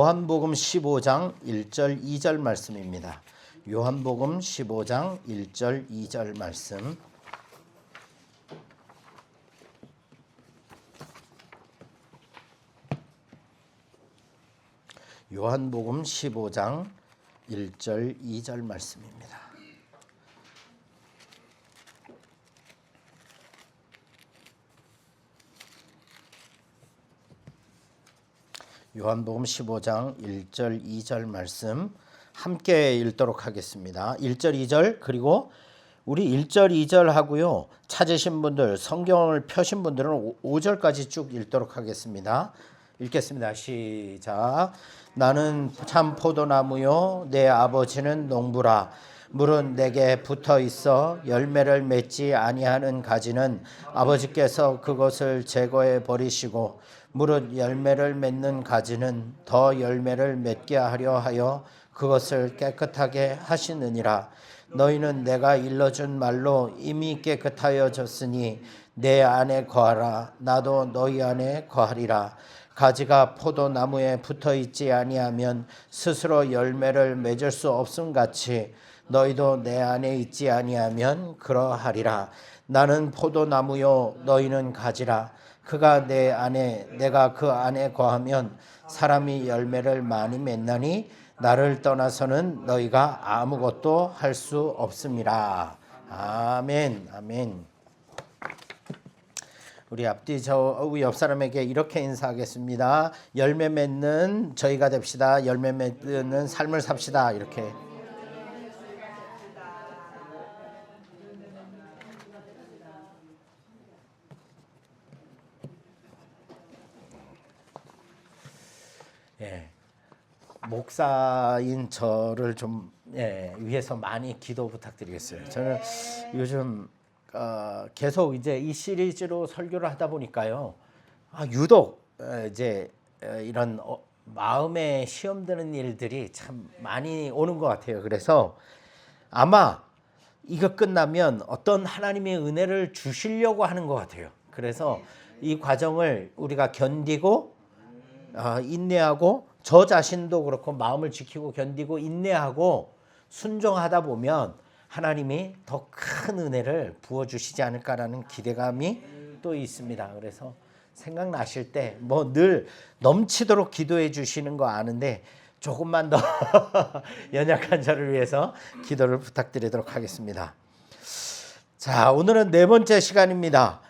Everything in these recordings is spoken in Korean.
요한복음 15장 1절 2절 말씀입니다. 요한복음 15장 1절 2절 말씀. 요한복음 15장 1절 2절 말씀입니다. 요한복음 15장 1절 2절 말씀 함께 읽도록 하겠습니다. 1절 2절 그리고 우리 1절 2절 하고요. 찾으신 분들 성경을 펴신 분들은 5절까지 쭉 읽도록 하겠습니다. 읽겠습니다. 시작. 나는 참 포도나무요 내 아버지는 농부라. 물은 내게 붙어 있어 열매를 맺지 아니하는 가지는 아버지께서 그것을 제거해 버리시고 무릇 열매를 맺는 가지는 더 열매를 맺게 하려 하여 그것을 깨끗하게 하시느니라. 너희는 내가 일러준 말로 이미 깨끗하여졌으니 내 안에 거하라. 나도 너희 안에 거하리라. 가지가 포도나무에 붙어 있지 아니하면 스스로 열매를 맺을 수 없음 같이 너희도 내 안에 있지 아니하면 그러하리라. 나는 포도나무요 너희는 가지라. 그가 내 안에 내가 그 안에 거하면 사람이 열매를 많이 맺나니 나를 떠나서는 너희가 아무것도 할 수 없음이라. 아멘. 아멘. 우리 앞뒤 우리 옆 사람에게 이렇게 인사하겠습니다. 열매 맺는 저희가 됩시다. 열매 맺는 삶을 삽시다. 이렇게. 예, 목사인 저를 좀 위해서 많이 기도 부탁드리겠어요. 저는 요즘 계속 이제 이 시리즈로 설교를 하다 보니까요, 유독 이제 이런 마음에 시험 드는 일들이 참 많이 오는 것 같아요. 그래서 아마 이거 끝나면 어떤 하나님의 은혜를 주시려고 하는 것 같아요. 그래서 이 과정을 우리가 견디고 인내하고 저 자신도 그렇고 마음을 지키고 견디고 인내하고 순종하다 보면 하나님이 더 큰 은혜를 부어주시지 않을까라는 기대감이 또 있습니다. 그래서 생각나실 때 뭐 늘 넘치도록 기도해 주시는 거 아는데 조금만 더 연약한 저를 위해서 기도를 부탁드리도록 하겠습니다. 자, 오늘은 네 번째 시간입니다.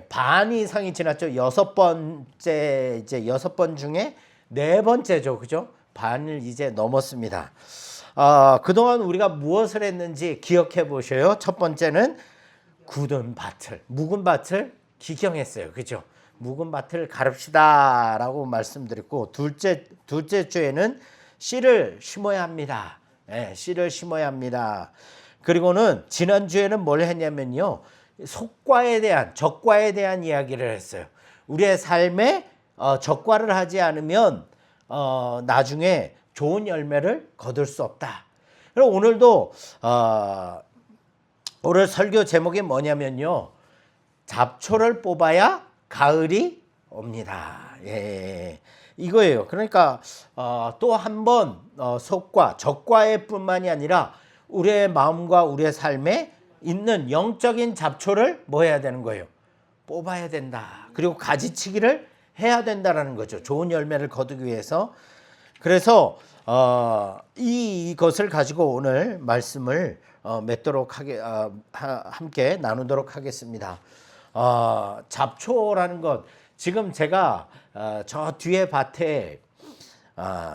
반 이상이 지났죠. 6번째, 이제 6번 중에 네 번째죠. 그죠? 반을 이제 넘었습니다. 그동안 우리가 무엇을 했는지 기억해 보셔요. 첫 번째는 굳은 밭을, 묵은 밭을 기경했어요. 그죠? 묵은 밭을 가릅시다 라고 말씀드렸고, 둘째 주에는 씨를 심어야 합니다. 씨를 심어야 합니다. 그리고는 지난주에는 뭘 했냐면요. 속과에 대한, 적과에 대한 이야기를 했어요. 우리의 삶에 적과를 하지 않으면 나중에 좋은 열매를 거둘 수 없다. 그리고 오늘도 오늘 설교 제목이 뭐냐면요. 잡초를 뽑아야 가을이 옵니다. 이거예요. 그러니까 또 한 번 속과, 적과의 뿐만이 아니라 우리의 마음과 우리의 삶에 있는 영적인 잡초를 뭐 해야 되는 거예요? 뽑아야 된다. 그리고 가지치기를 해야 된다라는 거죠. 좋은 열매를 거두기 위해서. 그래서 이것을 가지고 오늘 말씀을 맺도록 함께 나누도록 하겠습니다. 잡초라는 것, 지금 제가 저 뒤에 밭에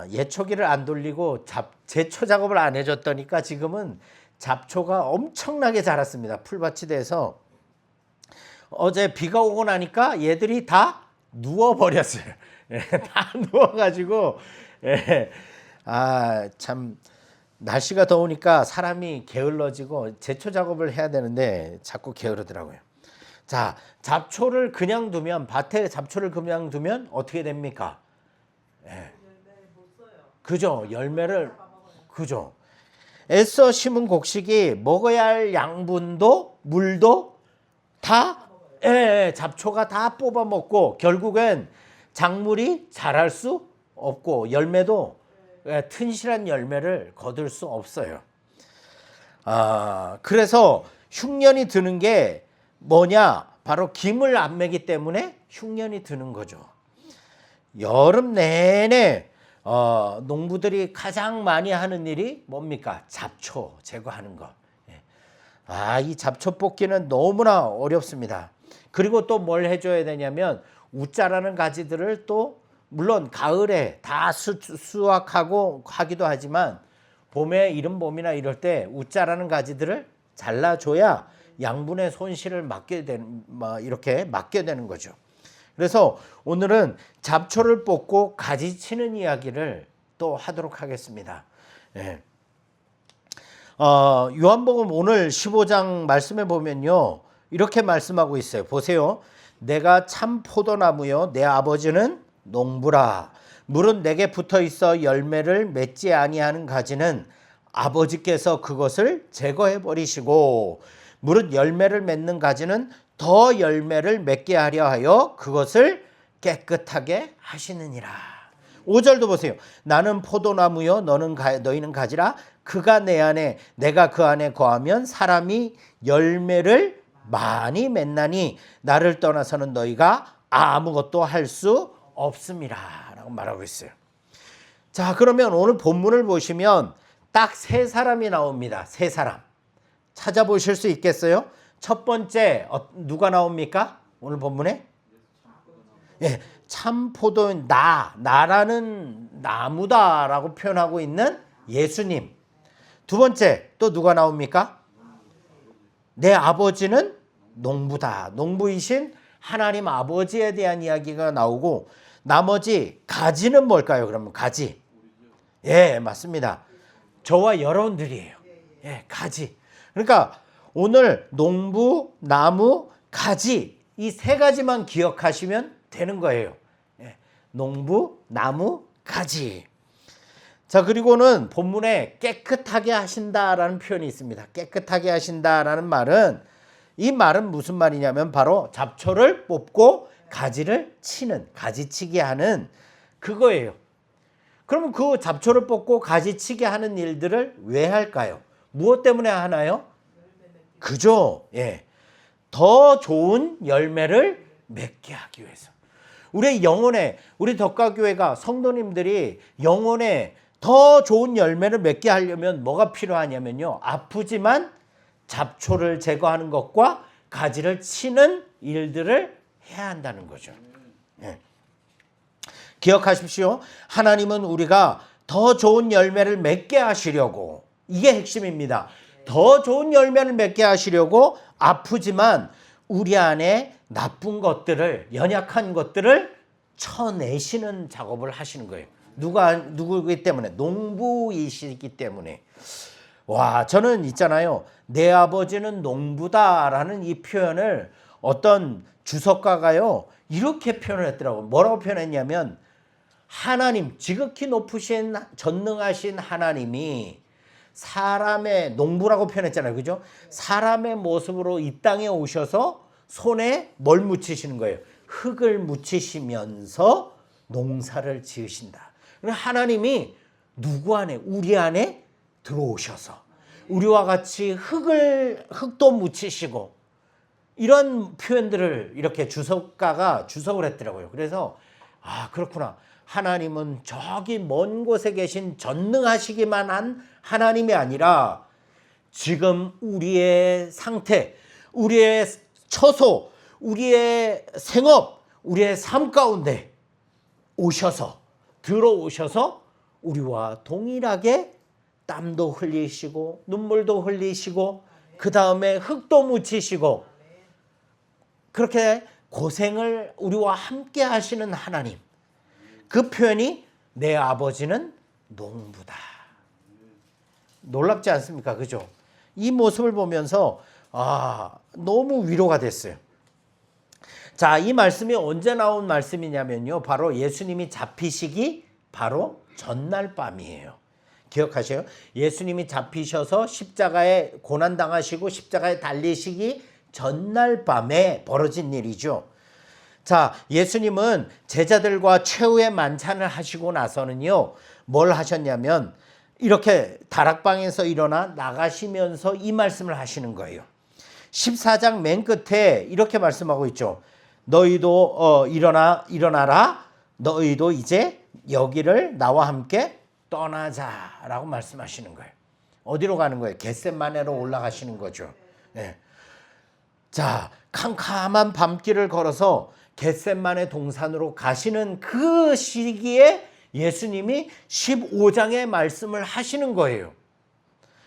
예초기를 안 돌리고 제초 작업을 안 해줬더니까 지금은 잡초가 엄청나게 자랐습니다. 풀밭이 돼서 어제 비가 오고 나니까 얘들이 다 누워버렸어요. 다 누워가지고 참 날씨가 더우니까 사람이 게을러지고 제초 작업을 해야 되는데 자꾸 게으르더라고요. 자, 잡초를 그냥 두면, 밭에 잡초를 그냥 두면 어떻게 됩니까? 그죠? 열매를, 그죠? 애써 심은 곡식이 먹어야 할 양분도 물도 다 잡초가 다 뽑아먹고 결국엔 작물이 자랄 수 없고 열매도 튼실한 열매를 거둘 수 없어요. 그래서 흉년이 드는 게 뭐냐? 바로 김을 안 매기 때문에 흉년이 드는 거죠. 여름 내내 농부들이 가장 많이 하는 일이 뭡니까? 잡초 제거하는 거. 이 잡초 뽑기는 너무나 어렵습니다. 그리고 또 뭘 해줘야 되냐면 우짜라는 가지들을 또 물론 가을에 다 수확하고 하기도 하지만 봄에 이른 봄이나 이럴 때 우짜라는 가지들을 잘라줘야 양분의 손실을 이렇게 막게 되는 거죠. 그래서 오늘은 잡초를 뽑고 가지 치는 이야기를 또 하도록 하겠습니다. 예. 요한복음 오늘 15장 말씀에 보면요. 이렇게 말씀하고 있어요. 보세요. 내가 참 포도나무요 내 아버지는 농부라. 물은 내게 붙어 있어 열매를 맺지 아니하는 가지는 아버지께서 그것을 제거해 버리시고 물은 열매를 맺는 가지는 더 열매를 맺게 하려 하여 그것을 깨끗하게 하시느니라. 5절도 보세요. 나는 포도나무요 너희는 가지라. 그가 내 안에 내가 그 안에 거하면 사람이 열매를 많이 맺나니 나를 떠나서는 너희가 아무것도 할 수 없음이라 라고 말하고 있어요. 자, 그러면 오늘 본문을 보시면 딱 세 사람이 나옵니다. 세 사람. 찾아보실 수 있겠어요? 첫 번째 누가 나옵니까? 오늘 본문에? 예, 참포도인 나라는 나무다라고 표현하고 있는 예수님. 두 번째 또 누가 나옵니까? 내 아버지는 농부다. 농부이신 하나님 아버지에 대한 이야기가 나오고 나머지 가지는 뭘까요? 그러면 가지. 예, 맞습니다. 저와 여러분들이에요. 예, 가지. 그러니까 오늘 농부, 나무, 가지 이 세 가지만 기억하시면 되는 거예요. 예, 농부, 나무, 가지. 자, 그리고는 본문에 깨끗하게 하신다라는 표현이 있습니다. 깨끗하게 하신다라는 말은 이 말은 무슨 말이냐면 바로 잡초를 뽑고 가지를 치는 가지치기 하는 그거예요. 그러면 그 잡초를 뽑고 가지치기 하는 일들을 왜 할까요? 무엇 때문에 하나요? 그죠? 예. 더 좋은 열매를 맺게 하기 위해서. 우리 덕가교회가 성도님들이 영혼에 더 좋은 열매를 맺게 하려면 뭐가 필요하냐면요. 아프지만 잡초를 제거하는 것과 가지를 치는 일들을 해야 한다는 거죠. 예. 기억하십시오. 하나님은 우리가 더 좋은 열매를 맺게 하시려고, 이게 핵심입니다. 더 좋은 열매를 맺게 하시려고 아프지만 우리 안에 나쁜 것들을, 연약한 것들을 쳐내시는 작업을 하시는 거예요. 누구이기 때문에? 농부이시기 때문에. 와, 저는 있잖아요. 내 아버지는 농부다라는 이 표현을 어떤 주석가가요, 이렇게 표현을 했더라고요. 뭐라고 표현했냐면, 하나님, 지극히 높으신 전능하신 하나님이 사람의, 농부라고 표현했잖아요. 그죠? 사람의 모습으로 이 땅에 오셔서 손에 뭘 묻히시는 거예요? 흙을 묻히시면서 농사를 지으신다. 하나님이 누구 안에? 우리 안에 들어오셔서 우리와 같이 흙도 묻히시고, 이런 표현들을 이렇게 주석가가 주석을 했더라고요. 그래서 그렇구나. 하나님은 저기 먼 곳에 계신 전능하시기만 한 하나님이 아니라 지금 우리의 상태, 우리의 처소, 우리의 생업, 우리의 삶 가운데 들어오셔서 우리와 동일하게 땀도 흘리시고 눈물도 흘리시고 그 다음에 흙도 묻히시고 그렇게 고생을 우리와 함께 하시는 하나님. 그 표현이 내 아버지는 농부다. 놀랍지 않습니까? 그죠? 이 모습을 보면서 너무 위로가 됐어요. 자, 이 말씀이 언제 나온 말씀이냐면요. 바로 예수님이 잡히시기 바로 전날 밤이에요. 기억하세요? 예수님이 잡히셔서 십자가에 고난당하시고 십자가에 달리시기 전날 밤에 벌어진 일이죠. 자, 예수님은 제자들과 최후의 만찬을 하시고 나서는요, 뭘 하셨냐면 이렇게 다락방에서 일어나 나가시면서 이 말씀을 하시는 거예요. 14장 맨 끝에 이렇게 말씀하고 있죠. 너희도 일어나라. 너희도 이제 여기를 나와 함께 떠나자라고 말씀하시는 거예요. 어디로 가는 거예요? 겟세마네로 올라가시는 거죠. 네. 자, 캄캄한 밤길을 걸어서 겟세마네 동산으로 가시는 그 시기에 예수님이 15장의 말씀을 하시는 거예요.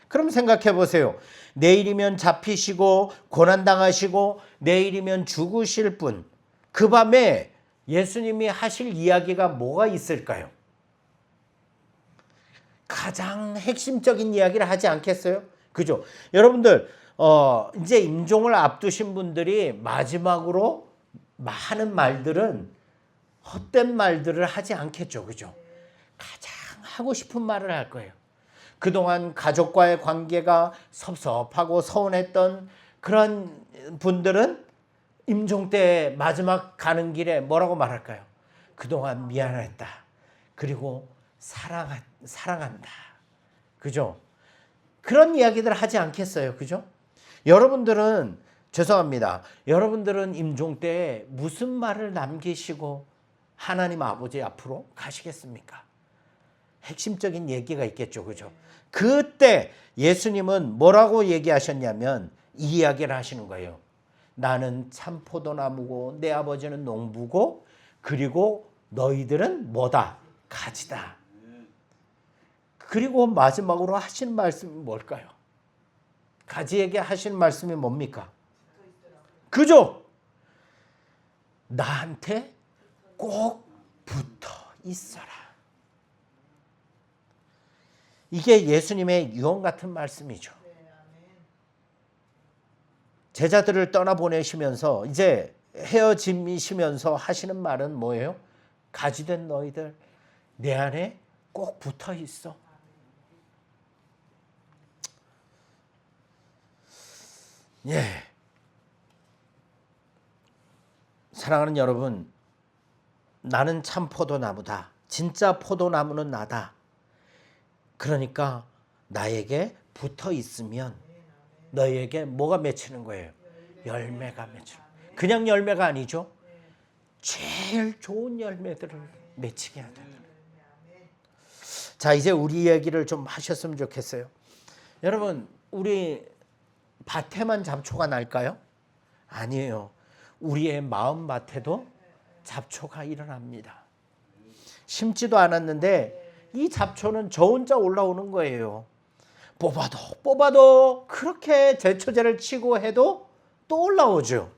그럼 생각해 보세요. 내일이면 잡히시고 고난당하시고 내일이면 죽으실 분, 그 밤에 예수님이 하실 이야기가 뭐가 있을까요? 가장 핵심적인 이야기를 하지 않겠어요? 그죠? 여러분들 이제 임종을 앞두신 분들이 마지막으로 하는 말들은 헛된 말들을 하지 않겠죠. 그죠? 가장 하고 싶은 말을 할 거예요. 그동안 가족과의 관계가 섭섭하고 서운했던 그런 분들은 임종 때 마지막 가는 길에 뭐라고 말할까요? 그동안 미안했다. 그리고 사랑한다. 그죠? 그런 이야기들 하지 않겠어요. 그죠? 여러분들은 죄송합니다. 여러분들은 임종 때 무슨 말을 남기시고 하나님 아버지 앞으로 가시겠습니까? 핵심적인 얘기가 있겠죠. 그죠? 그때 예수님은 뭐라고 얘기하셨냐면 이 이야기를 하시는 거예요. 나는 참 포도나무고 내 아버지는 농부고 그리고 너희들은 뭐다? 가지다. 그리고 마지막으로 하신 말씀이 뭘까요? 가지에게 하신 말씀이 뭡니까? 그죠? 나한테 꼭 붙어 있어라. 이게 예수님의 유언 같은 말씀이죠. 제자들을 떠나보내시면서 이제 헤어지시면서 하시는 말은 뭐예요? 가지된 너희들 내 안에 꼭 붙어 있어. 예. 사랑하는 여러분, 나는 참 포도나무다. 진짜 포도나무는 나다. 그러니까 나에게 붙어 있으면 너희에게 뭐가 맺히는 거예요? 열매가 맺히는 거예요. 그냥 열매가 아니죠. 제일 좋은 열매들을 맺히게 하는 거예요. 자, 이제 우리 얘기를 좀 하셨으면 좋겠어요. 여러분, 우리 밭에만 잡초가 날까요? 아니에요. 우리의 마음밭에도 잡초가 일어납니다. 심지도 않았는데 이 잡초는 저 혼자 올라오는 거예요. 뽑아도 그렇게 제초제를 치고 해도 또 올라오죠.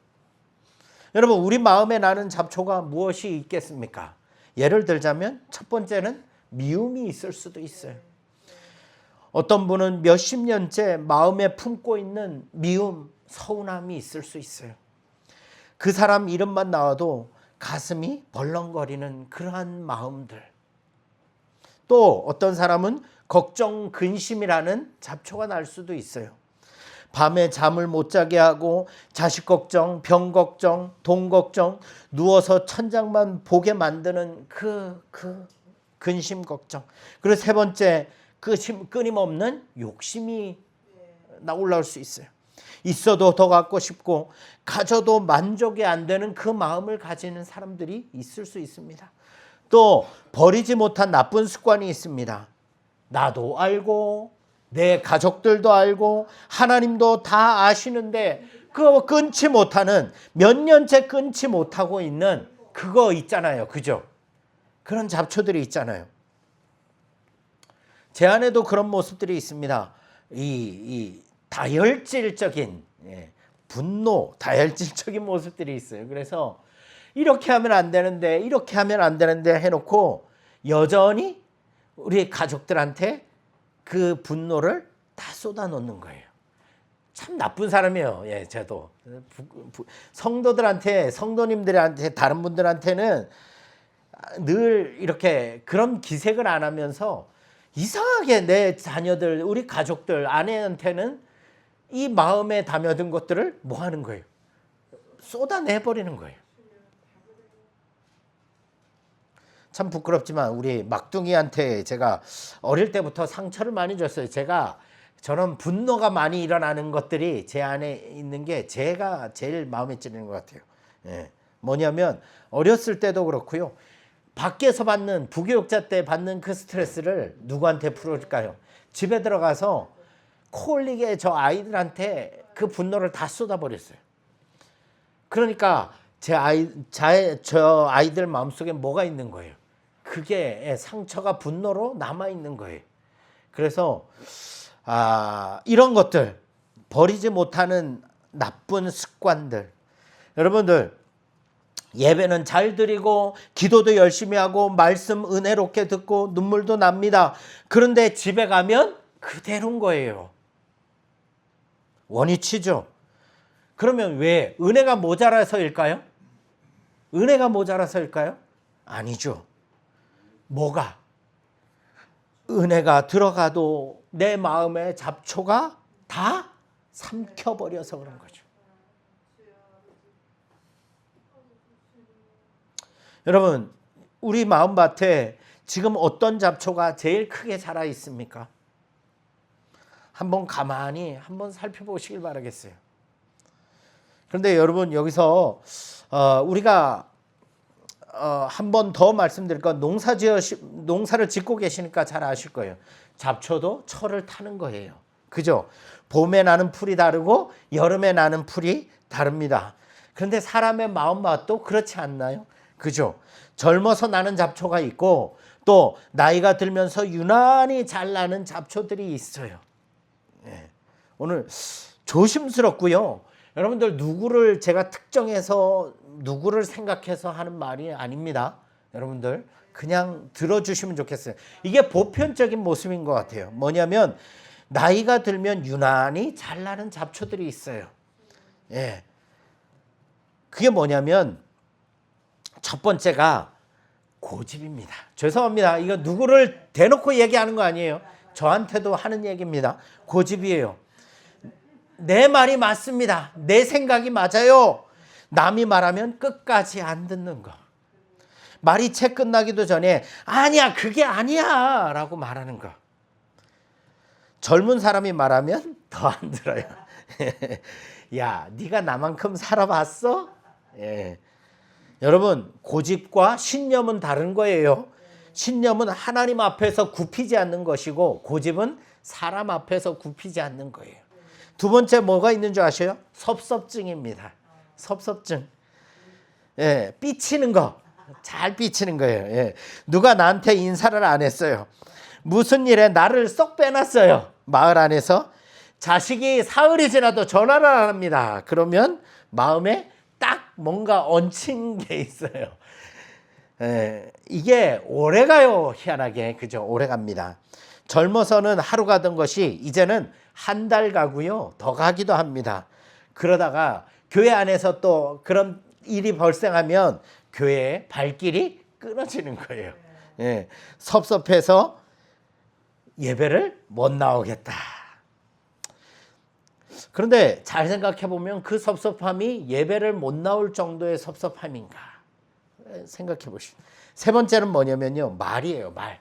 여러분, 우리 마음에 나는 잡초가 무엇이 있겠습니까? 예를 들자면 첫 번째는 미움이 있을 수도 있어요. 어떤 분은 몇십 년째 마음에 품고 있는 미움, 서운함이 있을 수 있어요. 그 사람 이름만 나와도 가슴이 벌렁거리는 그러한 마음들. 또 어떤 사람은 걱정, 근심이라는 잡초가 날 수도 있어요. 밤에 잠을 못 자게 하고 자식 걱정, 병 걱정, 돈 걱정, 누워서 천장만 보게 만드는 그 근심 걱정. 그리고 세 번째, 끊임없는 욕심이 올라올 수 있어요. 있어도 더 갖고 싶고 가져도 만족이 안 되는 그 마음을 가지는 사람들이 있을 수 있습니다. 또 버리지 못한 나쁜 습관이 있습니다. 나도 알고 내 가족들도 알고 하나님도 다 아시는데 그거 끊지 못하는, 몇 년째 끊지 못하고 있는 그거 있잖아요. 그죠? 그런 잡초들이 있잖아요. 제 안에도 그런 모습들이 있습니다. 이 다혈질적인 분노, 다혈질적인 모습들이 있어요. 그래서 이렇게 하면 안 되는데 이렇게 하면 안 되는데 해놓고 여전히 우리 가족들한테 그 분노를 다 쏟아놓는 거예요. 참 나쁜 사람이에요. 예, 저도 성도들한테, 성도님들한테, 다른 분들한테는 늘 이렇게 그런 기색을 안 하면서 이상하게 내 자녀들, 우리 가족들, 아내한테는 이 마음에 담여든 것들을 뭐 하는 거예요? 쏟아내버리는 거예요. 참 부끄럽지만 우리 막둥이한테 제가 어릴 때부터 상처를 많이 줬어요. 저는 분노가 많이 일어나는 것들이 제 안에 있는 게 제가 제일 마음에 찌르는 것 같아요. 예. 뭐냐면 어렸을 때도 그렇고요. 밖에서 받는 부교육자 때 받는 그 스트레스를 누구한테 풀어줄까요? 집에 들어가서 콜리게 저 아이들한테 그 분노를 다 쏟아버렸어요. 그러니까 저 아이들 마음속에 뭐가 있는 거예요? 그게 상처가 분노로 남아 있는 거예요. 그래서 이런 것들 버리지 못하는 나쁜 습관들, 여러분들 예배는 잘 드리고 기도도 열심히 하고 말씀 은혜롭게 듣고 눈물도 납니다. 그런데 집에 가면 그대로인 거예요. 원위치죠. 그러면 왜? 은혜가 모자라서일까요? 은혜가 모자라서일까요? 아니죠. 뭐가? 은혜가 들어가도 내 마음의 잡초가 다 삼켜버려서 그런 거죠. 여러분, 우리 마음밭에 지금 어떤 잡초가 제일 크게 자라 있습니까? 한번 가만히 한번 살펴보시길 바라겠어요. 그런데 여러분 여기서 우리가 한 번 더 말씀드릴 건 농사를 짓고 계시니까 잘 아실 거예요. 잡초도 철을 타는 거예요. 그죠? 봄에 나는 풀이 다르고 여름에 나는 풀이 다릅니다. 그런데 사람의 마음맛도 그렇지 않나요? 그죠? 젊어서 나는 잡초가 있고 또 나이가 들면서 유난히 잘 나는 잡초들이 있어요. 네. 오늘 조심스럽고요. 여러분들 누구를 제가 특정해서 누구를 생각해서 하는 말이 아닙니다. 여러분들 그냥 들어주시면 좋겠어요. 이게 보편적인 모습인 것 같아요. 뭐냐면 나이가 들면 유난히 잘 나는 잡초들이 있어요. 예. 그게 뭐냐면 첫 번째가 고집입니다. 죄송합니다. 이거 누구를 대놓고 얘기하는 거 아니에요. 저한테도 하는 얘기입니다. 고집이에요. 내 말이 맞습니다. 내 생각이 맞아요. 남이 말하면 끝까지 안 듣는 거. 말이 채 끝나기도 전에 아니야 그게 아니야 라고 말하는 거. 젊은 사람이 말하면 더 안 들어요. 야 네가 나만큼 살아봤어? 예. 여러분 고집과 신념은 다른 거예요. 신념은 하나님 앞에서 굽히지 않는 것이고 고집은 사람 앞에서 굽히지 않는 거예요. 두 번째 뭐가 있는 줄 아셔요? 섭섭증입니다. 섭섭증. 예, 삐치는 거. 잘 삐치는 거예요. 예. 누가 나한테 인사를 안 했어요. 무슨 일에 나를 쏙 빼놨어요. 마을 안에서. 자식이 사흘이 지나도 전화를 안 합니다. 그러면 마음에 딱 뭔가 얹힌 게 있어요. 예, 이게 오래가요. 희한하게. 그죠? 오래갑니다. 젊어서는 하루 가던 것이 이제는 한 달 가고요. 더 가기도 합니다. 그러다가 교회 안에서 또 그런 일이 발생하면 교회의 발길이 끊어지는 거예요. 예, 섭섭해서 예배를 못 나오겠다. 그런데 잘 생각해 보면 그 섭섭함이 예배를 못 나올 정도의 섭섭함인가 생각해 보시죠. 세 번째는 뭐냐면요. 말이에요. 말.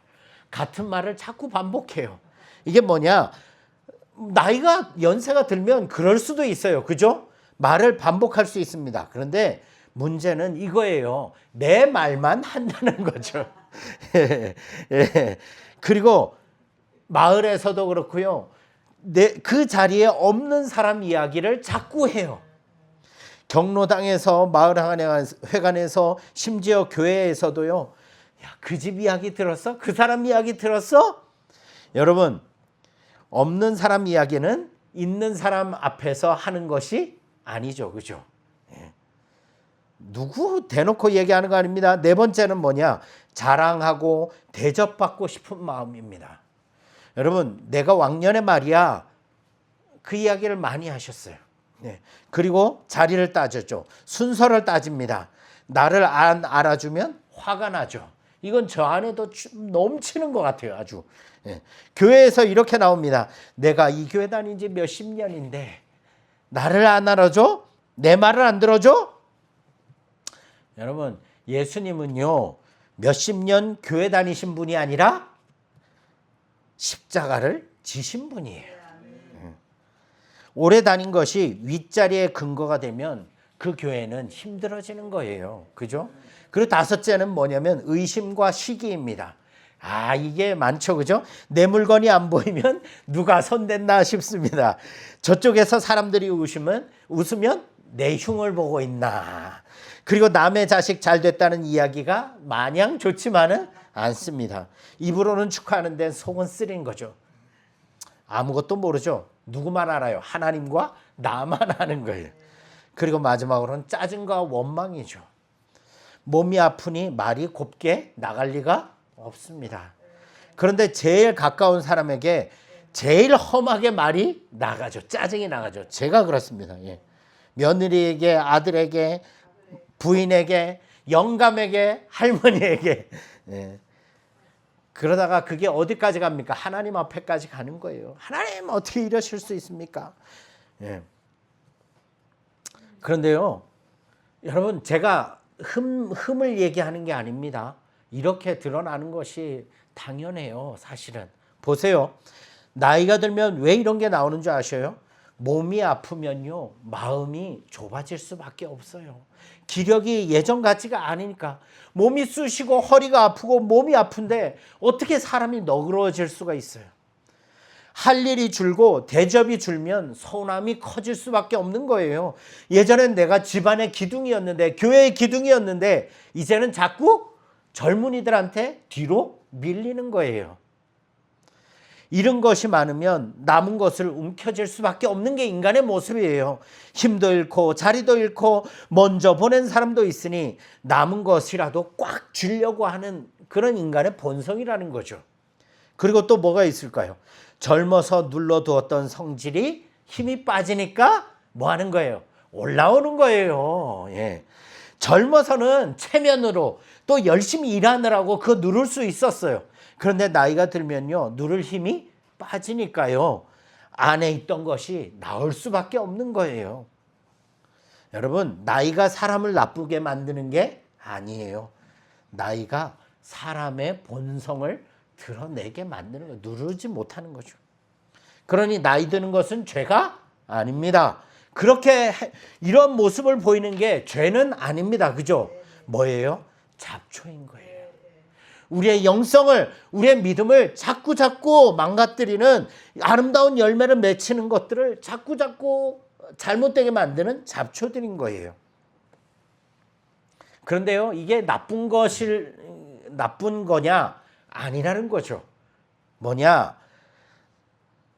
같은 말을 자꾸 반복해요. 이게 뭐냐? 나이가 연세가 들면 그럴 수도 있어요. 그죠? 말을 반복할 수 있습니다. 그런데 문제는 이거예요. 내 말만 한다는 거죠. 그리고 마을에서도 그렇고요. 그 자리에 없는 사람 이야기를 자꾸 해요. 경로당에서 마을회관에서 심지어 교회에서도요. 야, 그 집 이야기 들었어? 그 사람 이야기 들었어? 여러분 없는 사람 이야기는 있는 사람 앞에서 하는 것이 아니죠. 그죠? 예. 누구 대놓고 얘기하는 거 아닙니다. 네 번째는 뭐냐? 자랑하고 대접받고 싶은 마음입니다. 여러분 내가 왕년에 말이야 그 이야기를 많이 하셨어요. 네. 그리고 자리를 따졌죠. 순서를 따집니다. 나를 안 알아주면 화가 나죠. 이건 저 안에도 넘치는 것 같아요. 아주. 예. 교회에서 이렇게 나옵니다. 내가 이 교회 다닌 지 몇십 년인데 나를 안 알아줘? 내 말을 안 들어줘? 여러분 예수님은요. 몇십 년 교회 다니신 분이 아니라 십자가를 지신 분이에요. 오래 다닌 것이 윗자리의 근거가 되면 그 교회는 힘들어지는 거예요. 그죠? 그리고 다섯째는 뭐냐면 의심과 시기입니다. 이게 많죠. 그죠? 내 물건이 안 보이면 누가 손댔나 싶습니다. 저쪽에서 사람들이 웃으면 내 흉을 보고 있나. 그리고 남의 자식 잘 됐다는 이야기가 마냥 좋지만은 않습니다. 입으로는 축하하는데 속은 쓰린 거죠. 아무것도 모르죠. 누구만 알아요? 하나님과 나만 아는 거예요. 그리고 마지막으로는 짜증과 원망이죠. 몸이 아프니 말이 곱게 나갈 리가 없습니다. 그런데 제일 가까운 사람에게 제일 험하게 말이 나가죠. 짜증이 나가죠. 제가 그렇습니다. 예. 며느리에게, 아들에게, 부인에게, 영감에게, 할머니에게. 예. 그러다가 그게 어디까지 갑니까? 하나님 앞에까지 가는 거예요. 하나님 어떻게 이러실 수 있습니까? 예. 그런데요, 여러분 제가 흠을 얘기하는 게 아닙니다. 이렇게 드러나는 것이 당연해요. 사실은 보세요. 나이가 들면 왜 이런 게 나오는 줄 아셔요? 몸이 아프면요 마음이 좁아질 수밖에 없어요. 기력이 예전 같지가 않으니까. 몸이 쑤시고 허리가 아프고 몸이 아픈데 어떻게 사람이 너그러워질 수가 있어요? 할 일이 줄고 대접이 줄면 서운함이 커질 수밖에 없는 거예요. 예전엔 내가 집안의 기둥이었는데, 교회의 기둥이었는데 이제는 자꾸 젊은이들한테 뒤로 밀리는 거예요. 이런 것이 많으면 남은 것을 움켜쥘 수밖에 없는 게 인간의 모습이에요. 힘도 잃고 자리도 잃고 먼저 보낸 사람도 있으니 남은 것이라도 꽉 쥐려고 하는 그런 인간의 본성이라는 거죠. 그리고 또 뭐가 있을까요? 젊어서 눌러두었던 성질이 힘이 빠지니까 뭐 하는 거예요? 올라오는 거예요. 예. 젊어서는 체면으로 또 열심히 일하느라고 그거 누를 수 있었어요. 그런데 나이가 들면요, 누를 힘이 빠지니까요, 안에 있던 것이 나올 수밖에 없는 거예요. 여러분, 나이가 사람을 나쁘게 만드는 게 아니에요. 나이가 사람의 본성을 드러내게 만드는 거예요. 누르지 못하는 거죠. 그러니 나이 드는 것은 죄가 아닙니다. 그렇게 이런 모습을 보이는 게 죄는 아닙니다. 그죠? 뭐예요? 잡초인 거예요. 우리의 영성을, 우리의 믿음을 자꾸 망가뜨리는, 아름다운 열매를 맺히는 것들을 자꾸 잘못되게 만드는 잡초들인 거예요. 그런데요, 이게 나쁜 거냐? 아니라는 거죠. 뭐냐?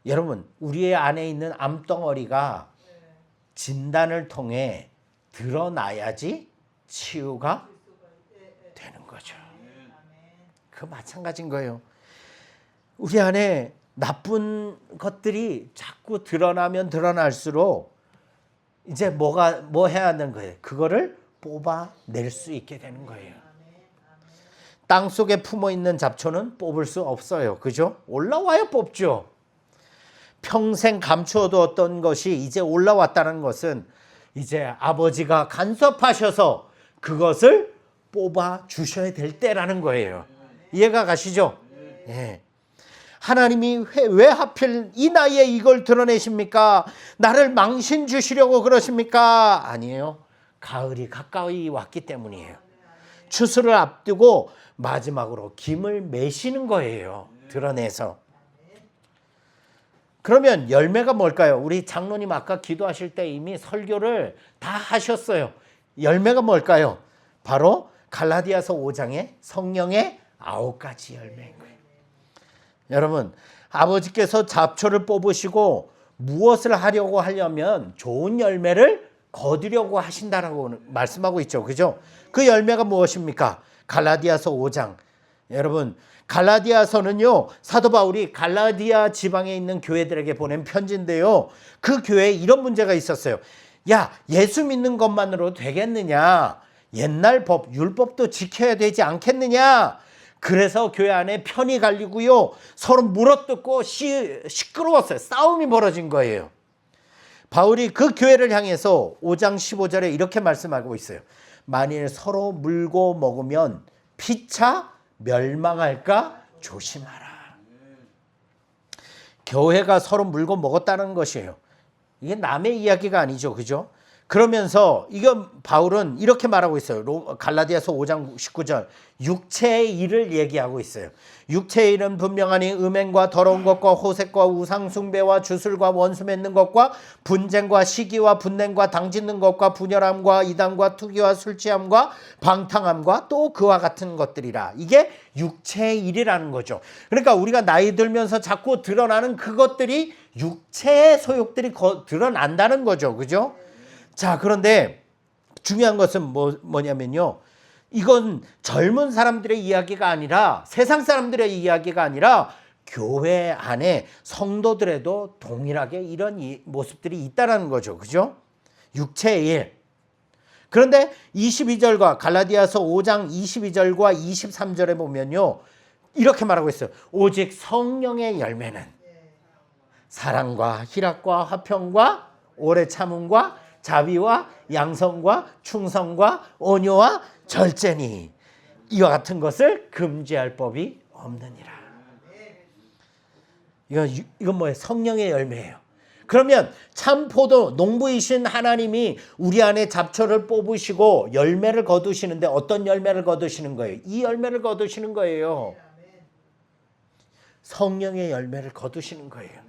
여러분, 우리의 안에 있는 암덩어리가 진단을 통해 드러나야지 치유가 되는 거죠. 그 마찬가지인 거예요. 우리 안에 나쁜 것들이 자꾸 드러나면 드러날수록 이제 뭐 해야 하는 거예요? 그거를 뽑아낼 수 있게 되는 거예요. 땅 속에 품어 있는 잡초는 뽑을 수 없어요. 그죠? 올라와야 뽑죠. 평생 감추어두었던 것이 이제 올라왔다는 것은 이제 아버지가 간섭하셔서 그것을 뽑아 주셔야 될 때라는 거예요. 이해가 가시죠? 예. 하나님이 왜 하필 이 나이에 이걸 드러내십니까? 나를 망신 주시려고 그러십니까? 아니에요. 가을이 가까이 왔기 때문이에요. 추수를 앞두고 마지막으로 김을 매시는 거예요. 드러내서. 그러면 열매가 뭘까요? 우리 장로님 아까 기도하실 때 이미 설교를 다 하셨어요. 열매가 뭘까요? 바로 갈라디아서 5장의 성령의 9가지 열매인 거예요. 여러분, 아버지께서 잡초를 뽑으시고 무엇을 하려면 좋은 열매를 거두려고 하신다라고 말씀하고 있죠. 그죠? 그 열매가 무엇입니까? 갈라디아서 5장. 여러분, 갈라디아서는요, 사도 바울이 갈라디아 지방에 있는 교회들에게 보낸 편지인데요, 그 교회에 이런 문제가 있었어요. 야, 예수 믿는 것만으로 되겠느냐? 옛날 법, 율법도 지켜야 되지 않겠느냐? 그래서 교회 안에 편이 갈리고요, 서로 물어뜯고 시끄러웠어요. 싸움이 벌어진 거예요. 바울이 그 교회를 향해서 5장 15절에 이렇게 말씀하고 있어요. 만일 서로 물고 먹으면 피차 멸망할까 조심하라. 교회가 서로 물고 먹었다는 것이에요. 이게 남의 이야기가 아니죠. 그죠? 그러면서 이건 바울은 이렇게 말하고 있어요. 갈라디아서 5장 19절. 육체의 일을 얘기하고 있어요. 육체의 일은 분명하니 음행과 더러운 것과 호색과 우상숭배와 주술과 원수 맺는 것과 분쟁과 시기와 분냄과 당짓는 것과 분열함과 이단과 투기와 술취함과 방탕함과 또 그와 같은 것들이라. 이게 육체의 일이라는 거죠. 그러니까 우리가 나이 들면서 자꾸 드러나는 그것들이 육체의 소욕들이 드러난다는 거죠. 그죠? 자, 그런데 중요한 것은 뭐냐면요. 이건 젊은 사람들의 이야기가 아니라 세상 사람들의 이야기가 아니라 교회 안에 성도들에도 동일하게 이런 모습들이 있다는 거죠. 그죠? 육체의 일. 그런데 22절과 갈라디아서 5장 22절과 23절에 보면요. 이렇게 말하고 있어요. 오직 성령의 열매는 사랑과 희락과 화평과 오래 참음과 자비와 양성과 충성과 온유와 절제니 이와 같은 것을 금지할 법이 없느니라. 이건 뭐예요? 성령의 열매예요. 그러면 참 포도 농부이신 하나님이 우리 안에 잡초를 뽑으시고 열매를 거두시는데 어떤 열매를 거두시는 거예요? 이 열매를 거두시는 거예요. 성령의 열매를 거두시는 거예요.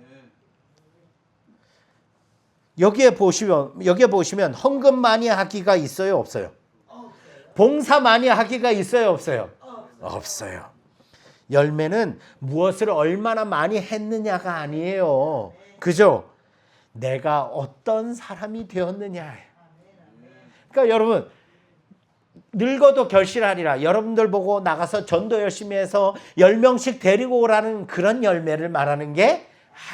여기에 보시면 헌금 많이 하기가 있어요, 없어요? 봉사 많이 하기가 있어요, 없어요? 없어요. 열매는 무엇을 얼마나 많이 했느냐가 아니에요. 그죠? 내가 어떤 사람이 되었느냐. 그러니까 여러분, 늙어도 결실하리라. 여러분들 보고 나가서 전도 열심히 해서 10명씩 데리고 오라는 그런 열매를 말하는 게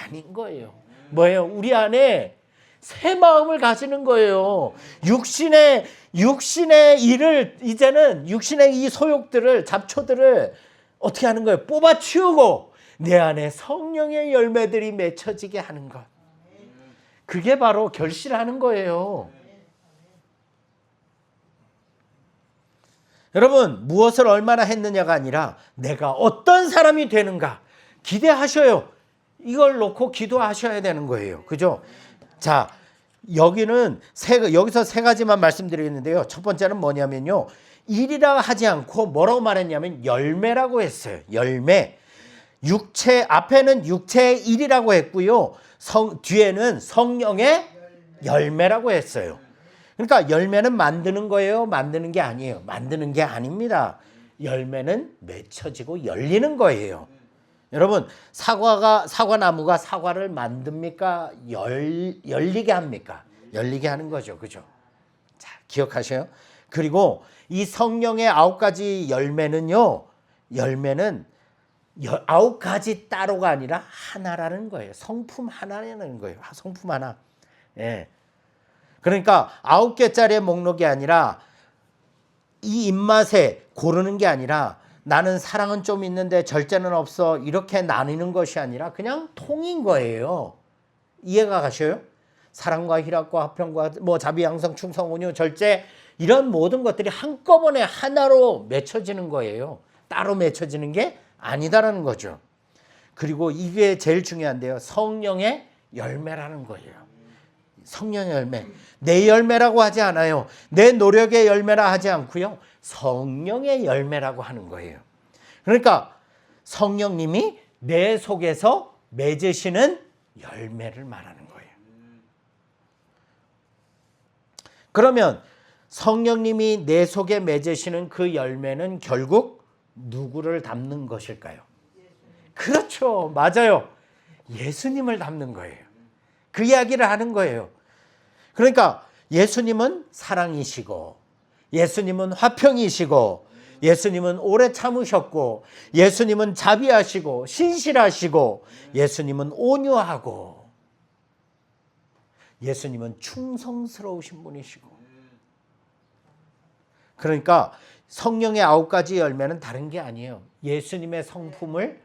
아닌 거예요. 뭐예요? 우리 안에 새 마음을 가지는 거예요. 육신의 일을 이제는 육신의 이 소욕들을 잡초들을 어떻게 하는 거예요? 뽑아치우고 내 안에 성령의 열매들이 맺혀지게 하는 것. 그게 바로 결실하는 거예요. 여러분, 무엇을 얼마나 했느냐가 아니라 내가 어떤 사람이 되는가 기대하셔요. 이걸 놓고 기도하셔야 되는 거예요. 그죠? 자, 여기서 세 가지만 말씀드리겠는데요. 첫 번째는 뭐냐면요. 일이라 하지 않고 뭐라고 말했냐면 열매라고 했어요. 열매. 앞에는 육체의 일이라고 했고요. 뒤에는 성령의 열매라고 했어요. 그러니까 열매는 만드는 거예요? 만드는 게 아니에요. 만드는 게 아닙니다. 열매는 맺혀지고 열리는 거예요. 여러분, 사과나무가 사과를 만듭니까? 열리게 합니까? 열리게 하는 거죠. 그죠? 자, 기억하셔요. 그리고 이 성령의 9가지 열매는요, 열매는 9가지 따로가 아니라 하나라는 거예요. 성품 하나라는 거예요. 성품 하나. 예. 그러니까 9개짜리의 목록이 아니라 이 입맛에 고르는 게 아니라 나는 사랑은 좀 있는데 절제는 없어 이렇게 나누는 것이 아니라 그냥 통인 거예요. 이해가 가셔요? 사랑과 희락과 화평과 자비 양성 충성 온유 절제 이런 모든 것들이 한꺼번에 하나로 맺혀지는 거예요. 따로 맺혀지는 게 아니다라는 거죠. 그리고 이게 제일 중요한데요. 성령의 열매라는 거예요. 성령의 열매. 내 열매라고 하지 않아요. 내 노력의 열매라 하지 않고요. 성령의 열매라고 하는 거예요. 그러니까 성령님이 내 속에서 맺으시는 열매를 말하는 거예요. 그러면 성령님이 내 속에 맺으시는 그 열매는 결국 누구를 담는 것일까요? 그렇죠. 맞아요. 예수님을 담는 거예요. 그 이야기를 하는 거예요. 그러니까 예수님은 사랑이시고 예수님은 화평이시고 예수님은 오래 참으셨고 예수님은 자비하시고 신실하시고 예수님은 온유하고 예수님은 충성스러우신 분이시고 그러니까 성령의 9가지 열매는 다른 게 아니에요. 예수님의 성품을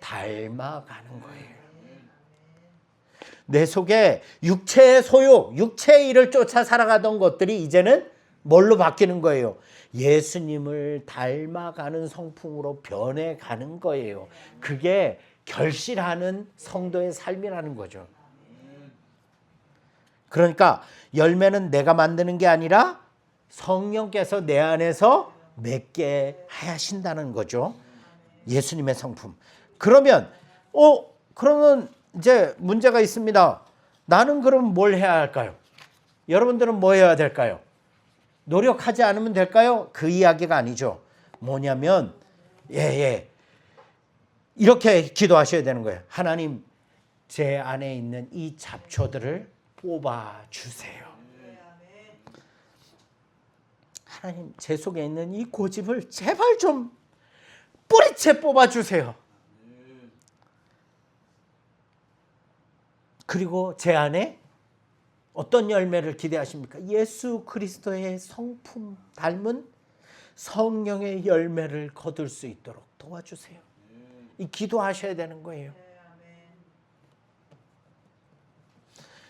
닮아가는 거예요. 내 속에 육체의 소욕, 육체의 일을 쫓아 살아가던 것들이 이제는 뭘로 바뀌는 거예요? 예수님을 닮아가는 성품으로 변해가는 거예요. 그게 결실하는 성도의 삶이라는 거죠. 그러니까 열매는 내가 만드는 게 아니라 성령께서 내 안에서 맺게 하신다는 거죠. 예수님의 성품. 그러면 이제 문제가 있습니다. 나는 그럼 뭘 해야 할까요? 여러분들은 뭐 해야 될까요? 노력하지 않으면 될까요? 그 이야기가 아니죠. 뭐냐면 이렇게 기도하셔야 되는 거예요. 하나님, 제 안에 있는 이 잡초들을 뽑아주세요. 하나님, 제 속에 있는 이 고집을 제발 좀 뿌리채 뽑아주세요. 그리고 제 안에 어떤 열매를 기대하십니까? 예수 그리스도의 성품 닮은 성령의 열매를 거둘 수 있도록 도와주세요. 이 기도하셔야 되는 거예요.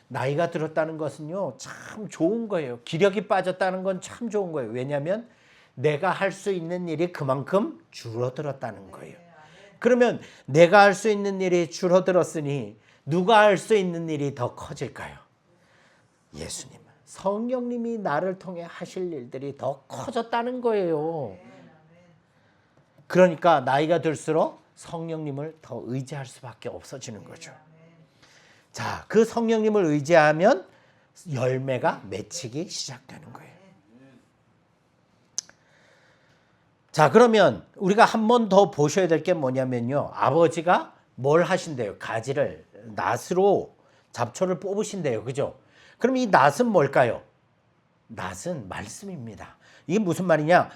나이가 들었다는 것은요, 참 좋은 거예요. 기력이 빠졌다는 건 참 좋은 거예요. 왜냐하면 내가 할 수 있는 일이 그만큼 줄어들었다는 거예요. 그러면 내가 할 수 있는 일이 줄어들었으니 누가 할 수 있는 일이 더 커질까요? 예수님, 성령님이 나를 통해 하실 일들이 더 커졌다는 거예요. 그러니까 나이가 들수록 성령님을 더 의지할 수밖에 없어지는 거죠. 자, 그 성령님을 의지하면 열매가 맺히기 시작되는 거예요. 자, 그러면 우리가 한 번 더 보셔야 될 게 뭐냐면요. 아버지가 뭘 하신대요? 가지를, 낫으로 잡초를 뽑으신대요. 그죠? 그럼 이 낫은 뭘까요? 낫은 말씀입니다. 이게 무슨 말이냐?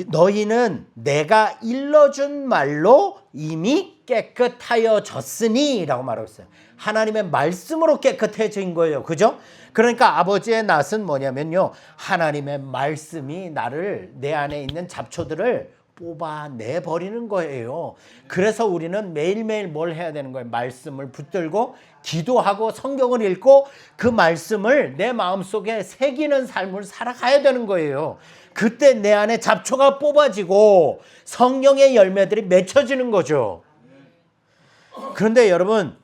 너희는 내가 일러준 말로 이미 깨끗하여졌으니 라고 말하고 있어요. 하나님의 말씀으로 깨끗해진 거예요. 그죠? 그러니까 아버지의 낫은 뭐냐면요, 하나님의 말씀이 내 안에 있는 잡초들을 뽑아내버리는 거예요. 그래서 우리는 매일매일 뭘 해야 되는 거예요? 말씀을 붙들고 기도하고 성경을 읽고 그 말씀을 내 마음속에 새기는 삶을 살아가야 되는 거예요. 그때 내 안에 잡초가 뽑아지고 성령의 열매들이 맺혀지는 거죠. 그런데 여러분,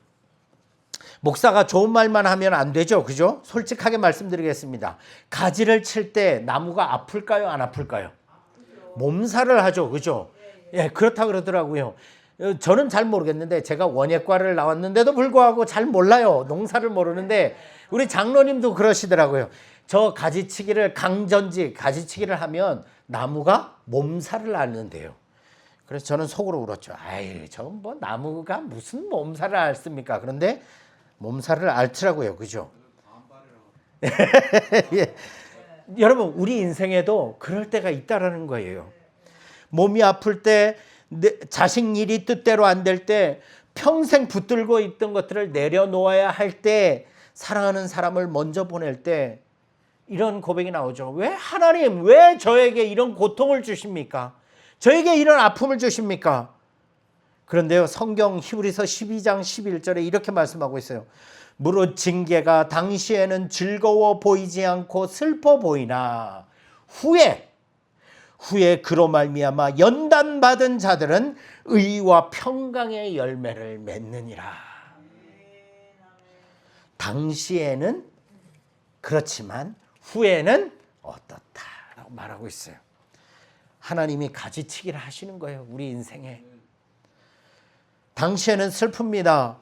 목사가 좋은 말만 하면 안 되죠. 그죠? 솔직하게 말씀드리겠습니다. 가지를 칠 때 나무가 아플까요? 안 아플까요? 몸살을 하죠. 그죠? 예, 그렇다 그러더라고요. 저는 잘 모르겠는데 제가 원예과를 나왔는데도 불구하고 잘 몰라요. 농사를 모르는데 우리 장로님도 그러시더라고요. 저 가지치기를 가지치기를 하면 나무가 몸살을 앓는데요. 그래서 저는 속으로 울었죠. 아이, 저 뭐 나무가 무슨 몸살을 앓습니까? 그런데 몸살을 앓더라고요. 그죠? 예. 여러분, 우리 인생에도 그럴 때가 있다라는 거예요. 몸이 아플 때, 자식 일이 뜻대로 안 될 때, 평생 붙들고 있던 것들을 내려놓아야 할 때, 사랑하는 사람을 먼저 보낼 때 이런 고백이 나오죠. 왜 하나님, 왜 저에게 이런 고통을 주십니까? 저에게 이런 아픔을 주십니까? 그런데요, 성경 히브리서 12장 11절에 이렇게 말씀하고 있어요. 무릇 징계가 당시에는 즐거워 보이지 않고 슬퍼 보이나 후에 그로 말미암아 연단받은 자들은 의와 평강의 열매를 맺느니라. 당시에는 그렇지만 후에는 어떻다라고 말하고 있어요. 하나님이 가지치기를 하시는 거예요. 우리 인생에. 당시에는 슬픕니다.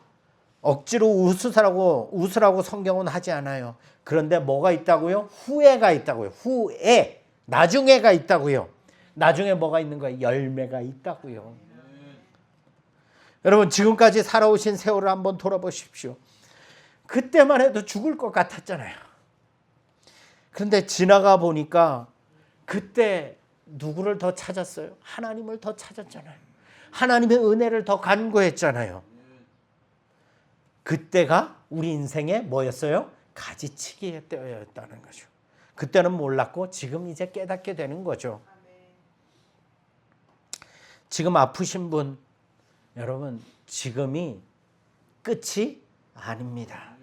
억지로 웃으라고 성경은 하지 않아요. 그런데 뭐가 있다고요? 후회가 있다고요. 후회, 나중에가 있다고요. 나중에 뭐가 있는 거예요? 열매가 있다고요. 여러분, 지금까지 살아오신 세월을 한번 돌아보십시오. 그때만 해도 죽을 것 같았잖아요. 그런데 지나가 보니까 그때 누구를 더 찾았어요? 하나님을 더 찾았잖아요. 하나님의 은혜를 더 간구했잖아요. 그때가 우리 인생의 뭐였어요? 가지치기의 때였다는 거죠. 그때는 몰랐고 지금 이제 깨닫게 되는 거죠. 지금 아프신 분, 여러분, 지금이 끝이 아닙니다.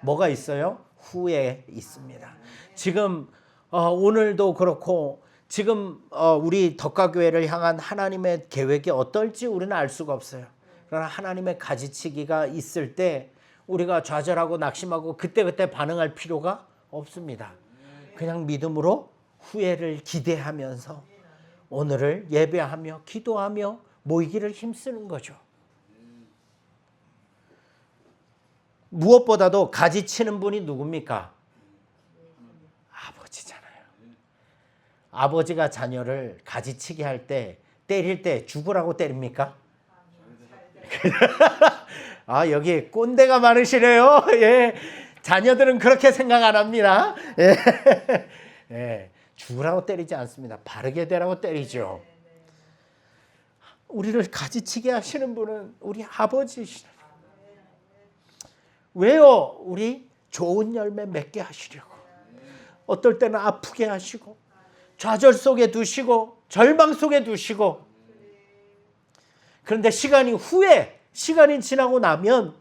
뭐가 있어요? 후에 있습니다. 지금 오늘도 그렇고 지금 우리 덕가교회를 향한 하나님의 계획이 어떨지 우리는 알 수가 없어요. 그러나 하나님의 가지치기가 있을 때 우리가 좌절하고 낙심하고 그때그때 반응할 필요가 없습니다. 그냥 믿음으로 후회를 기대하면서 오늘을 예배하며 기도하며 모이기를 힘쓰는 거죠. 무엇보다도 가지치는 분이 누굽니까? 아버지잖아요. 아버지가 자녀를 가지치기 할 때 때릴 때 죽으라고 때립니까? 여기 꼰대가 많으시네요. 예. 자녀들은 그렇게 생각 안 합니다. 예. 예. 죽으라고 때리지 않습니다. 바르게 되라고 때리죠. 우리를 가지치게 하시는 분은 우리 아버지시다. 왜요? 우리 좋은 열매 맺게 하시려고. 어떨 때는 아프게 하시고 좌절 속에 두시고 절망 속에 두시고. 그런데 시간이 지나고 나면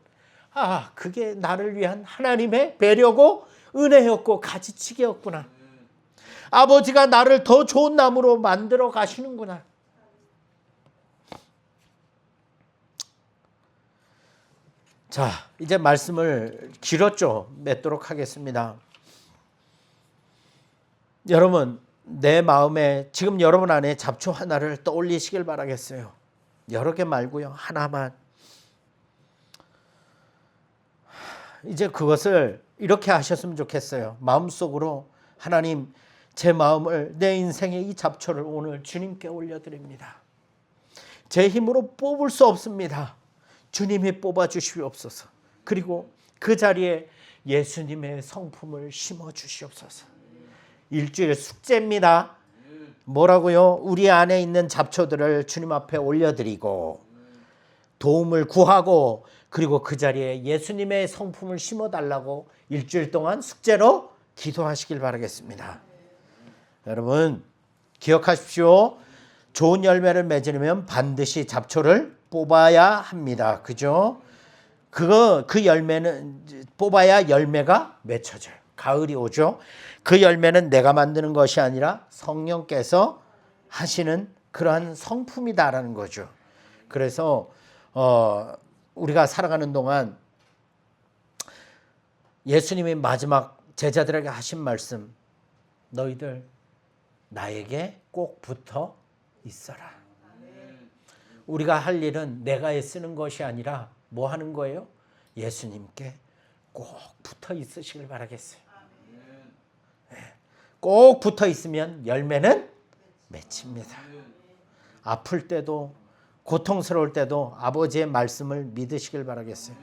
그게 나를 위한 하나님의 배려고 은혜였고 가지치기였구나. 아버지가 나를 더 좋은 나무로 만들어 가시는구나. 자, 이제 말씀을 길었죠. 맺도록 하겠습니다. 여러분, 내 마음에 지금 여러분 안에 잡초 하나를 떠올리시길 바라겠어요. 여러 개 말고요. 하나만. 이제 그것을 이렇게 하셨으면 좋겠어요. 마음속으로 하나님, 제 마음을, 내 인생의 이 잡초를 오늘 주님께 올려드립니다. 제 힘으로 뽑을 수 없습니다. 주님이 뽑아주시옵소서. 그리고 그 자리에 예수님의 성품을 심어주시옵소서. 일주일 숙제입니다. 뭐라고요? 우리 안에 있는 잡초들을 주님 앞에 올려드리고 도움을 구하고 그리고 그 자리에 예수님의 성품을 심어달라고 일주일 동안 숙제로 기도하시길 바라겠습니다. 여러분 기억하십시오. 좋은 열매를 맺으려면 반드시 잡초를 뽑아야 합니다. 그죠? 그 열매는 뽑아야 열매가 맺혀져요. 가을이 오죠. 그 열매는 내가 만드는 것이 아니라 성령께서 하시는 그러한 성품이다라는 거죠. 그래서 우리가 살아가는 동안 예수님이 마지막 제자들에게 하신 말씀, 너희들 나에게 꼭 붙어 있어라. 우리가 할 일은 내가 애쓰는 것이 아니라 뭐 하는 거예요? 예수님께 꼭 붙어 있으시길 바라겠어요. 꼭 붙어 있으면 열매는 맺힙니다. 아플 때도 고통스러울 때도 아버지의 말씀을 믿으시길 바라겠어요.